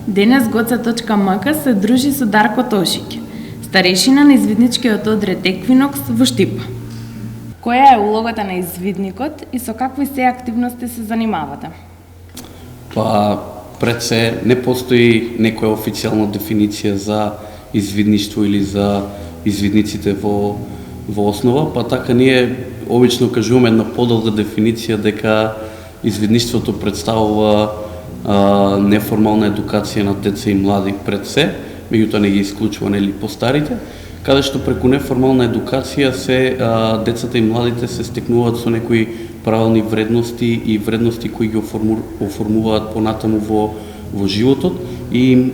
Денес Гоца.мк се дружи со Дарко Тошиќ, старешина на извидничкиот одред Еквинокс во Штип. Која е улогата на извидникот и со какви се активности се занимавате? Па, пред се не постои некоја официјална дефиниција за извидништво или за извидниците во основа, па така ние обично кажуваме една подолга дефиниција дека извидништвото представува неформална едукација на деца и млади пред се, меѓутоа не ги исклучува нели постарите, каде што преку неформална едукација децата и младите се стекнуваат со некои правилни вредности и вредности кои ги оформуваат понатаму во животот и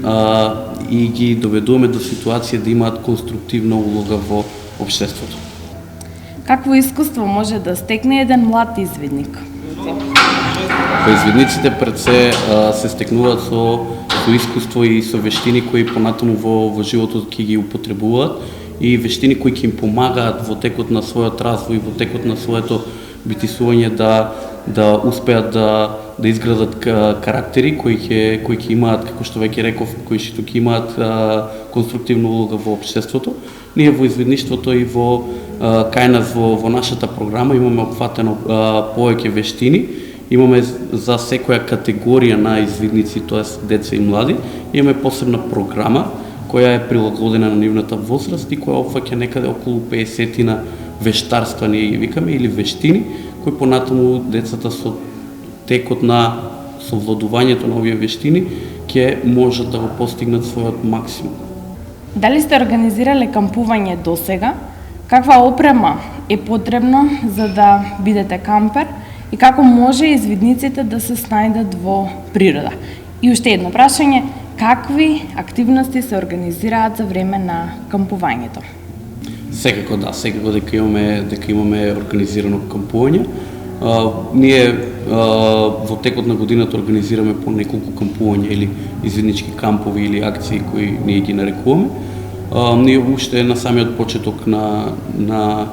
ги доведуваме до ситуација да имаат конструктивна улога во општеството. Какво искуство може да стекне еден млад извидник? Извидниците пред се стекнуваат со искуство и со вештини кои понатаму во животот ќе ги употребуваат и вештини кои ќе им помагаат во текот на својот развој, во текот на своето битисување да успеат да изградат карактери кои ќе имаат, како што веќе реков, кои што ќе имаат конструктивна улога во општеството. Ние во извидништвото и кај нас во нашата програма имаме опфатено повеќе вештини. Имаме за секоја категорија на извидници, тоест деца и млади, имаме посебна програма која е прилагодена на нивната возраст и која опфаќа некаде околу 50 вештарства, ние ги викаме, или вештини, кои понатаму децата со текот на совладувањето на овие вештини ќе можат да го постигнат својот максимум. Дали сте организирале кампување досега? Каква опрема е потребно за да бидете кампер? И како може извидниците да се снајдат во природа? И уште едно прашање, какви активности се организираат за време на кампувањето? Секако дека имаме организирано кампување. Ние во текот на годината организираме по неколку кампувања или извиднички кампови или акции кои ние ги нарекуваме. Ние уште на самиот почеток на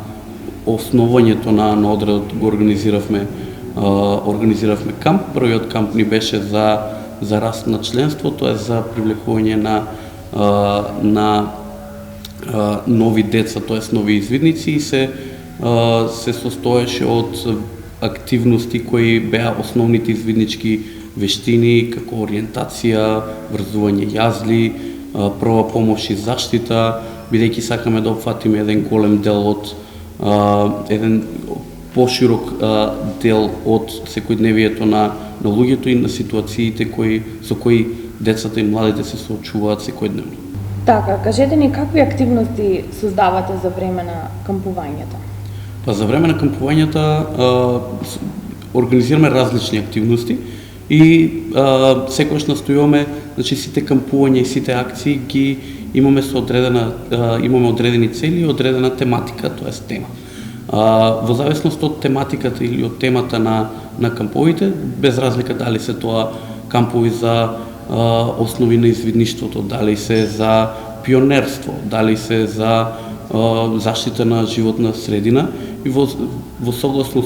основањето на одредот го организиравме камп. Првиот камп ни беше за раст на членство, тоа е за привлекување на нови деца, тоа е нови извидници и се состоеше од активности кои беа основните извиднички вештини, како ориентација, врзување јазли, прва помош и заштита, бидејќи сакаме да опфатиме еден голем дел од еден поширок дел од секојдневието на луѓето и на ситуациите со кои децата и младите се соочуваат секојдневно. Така, кажете ни какви активности создавате за време на кампувањето? Па за време на кампувањата организираме различни активности и секогаш настојуваме, значи сите кампувања и сите акции ги имаме имаме одредени цели и одредена тематика, тоа е тема. Во зависност од тематиката или од темата на камповите, без разлика дали се тоа кампови за основи на извидништвото, дали се за пионерство, дали се за заштита на животна средина и во согласно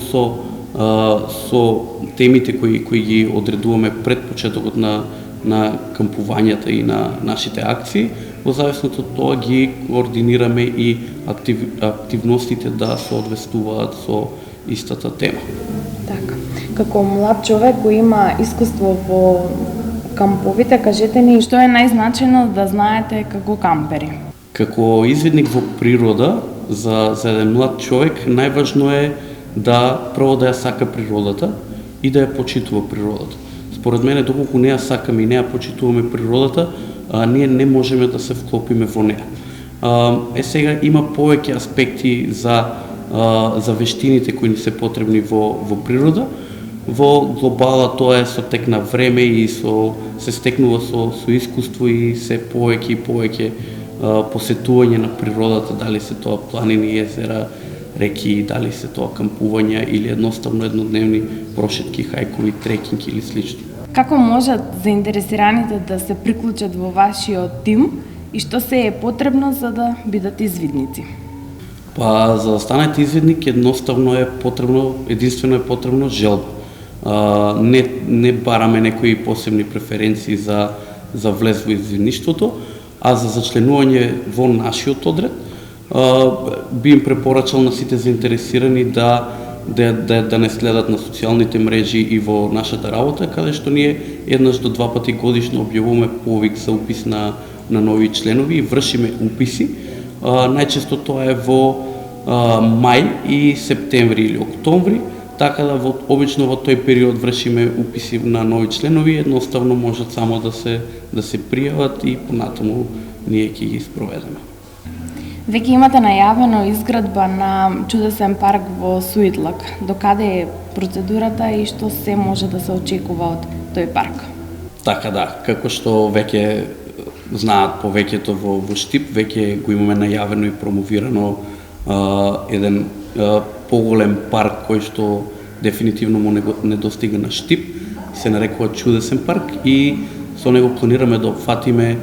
со темите кои ги одредуваме пред почетокот на кампувањата и на нашите акции, во зависност од тоа ги координираме и активностите да соодветствуваат со истата тема. Така. Како млад човек кој има искуство во камповите, кажете ни што е најзначајно да знаете како кампери? Како извидник во природа, за еден млад човек, најважно е прво да ја сака природата и да ја почитува природата. Според мене, доколку не ја сакаме и не ја почитуваме природата, ние не можеме да се вклопиме во неа. Сега има повеќе аспекти за вештините кои ни се потребни во природа. Во глобала тоа е со тек на време и се стекнува со искуство и се повеќе и повеќе посетување на природата, дали се тоа планини, езера, реки, дали се тоа кампувања или едноставно еднодневни прошетки, хајкови, трекинг или слично. Како можат заинтересираните да се приклучат во вашиот тим и што се е потребно за да бидат извидници? Па за да станете извидник едноставно единствено е потребно желба. Не бараме некои посебни преференции за влез во извидништвото, а за зачленување во нашиот одред, би им препорачал на сите заинтересирани да не следат на социјалните мрежи и во нашата работа, каде што ние еднаш до 2 пати годишно објавуваме повик за упис на нови членови и вршиме уписи. Најчесто тоа е во мај и септември или октомври, така да обично во тој период вршиме уписи на нови членови, едноставно можат само да се пријават и понатаму ние ќе ги спроведеме. Веќе имате најавено изградба на чудесен парк во Суитлак. Докаде е процедурата и што се може да се очекува од тој парк? Така да, како што веќе знаат повеќето во Штип, веќе го имаме најавено и промовирано еден поголем парк кој што дефинитивно му не достига на Штип, се нарекува Чудесен парк и со него планираме да опфатиме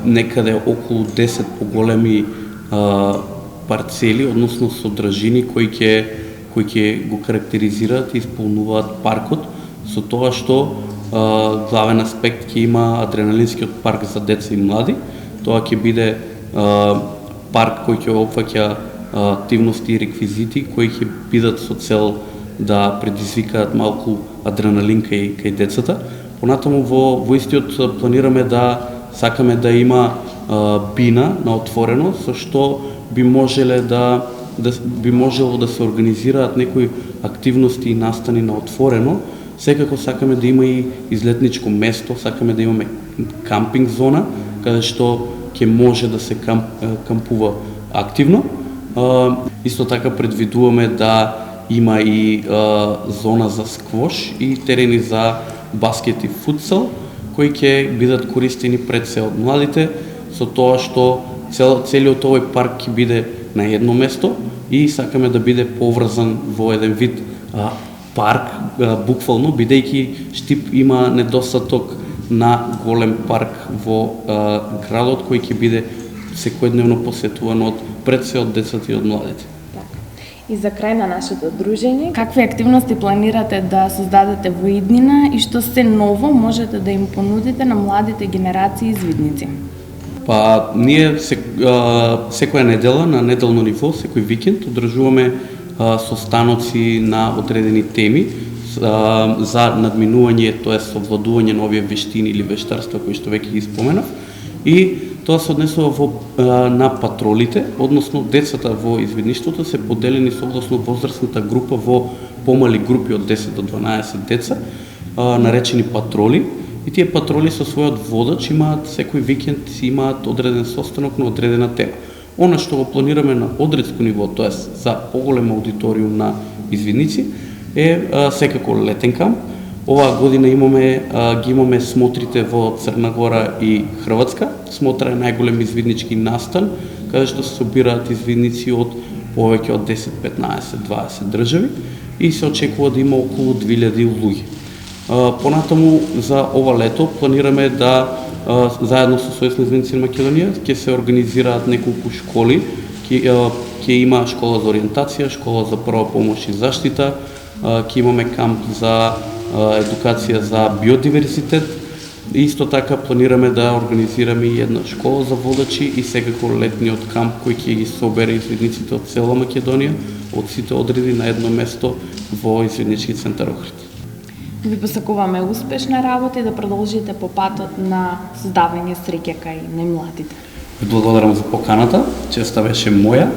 некаде околу 10 поголеми парцели, односно содржини кои ќе го карактеризираат и исполнуваат паркот, со тоа што главен аспект ќе има адреналинскиот парк за деца и млади. Тоа ќе биде парк кој ќе опфаќа активности и реквизити кои ќе бидат со цел да предизвикаат малку адреналин кај децата. Понатаму во истиот планираме сакаме да има бина на отворено, со што би можело да се организираат некои активности и настани на отворено. Секако сакаме да има и излетничко место, сакаме да имаме кампинг зона, каде што ќе може да се кампува активно. Исто така предвидуваме да има и зона за сквош и терени за баскет и футсал, кои ќе бидат користени пред се од младите, со тоа што целиот овој парк ќе биде на едно место и сакаме да биде поврзан во еден вид парк, буквално, бидејќи Штип има недостаток на голем парк во градот кој ќе биде секојдневно посетуван пред се од децата и од младите. И за крај на нашето дружење, какви активности планирате да создадете во иднина и што се ново можете да им понудите на младите генерации извидници? Ние секоја недела, на неделно ниво, секој викенд, одржуваме состаноци на одредени теми за надминување, тоест овладување на овие вештини или вештарства кои што веќе ги споменав. И тоа се однесува на патролите, односно децата во извидништвото се поделени согласно возрастната група во помали групи од 10 до 12 деца, наречени патроли. И тие патроли со својот водач имаат секој викенд имаат одреден состанок на одредена тема. Она што го планираме на одредско ниво, тоест за поголем аудиториум на извидници, е секако летен камп. Оваа година ги имаме смотрите во Црна Гора и Хрватска. Смотра е најголем извиднички настан, каде што се собираат извидници од повеќе од 10, 15, 20 држави и се очекува да има околу 2000 луѓе. Понатаму за ова лето планираме заедно со Сојуз на извидници на Македонија ќе се организираат неколку школи. Ќе има школа за ориентација, школа за прва помош и заштита, ќе имаме камп за едукација за биодиверзитет. Исто така планираме да организираме и една школа за водачи и секако летниот камп кој ќе ги собере извидниците од цела Македонија, од сите одреди на едно место во извиднички центар Охрид. Ви посакуваме успешна работа и да продолжите по патот на создавање среќа кај најмладите. Благодарам за поканата, честа беше моја.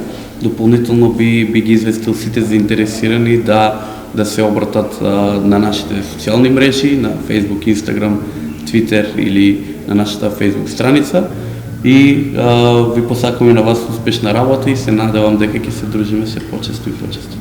Дополнително би ги известил сите заинтересирани да се обратат на нашите социјални мрежи, на Facebook, Instagram, Twitter или на нашата Facebook страница. И ви посакуваме на вас успешна работа и се надевам дека ќе се дружиме се почесто и почесто.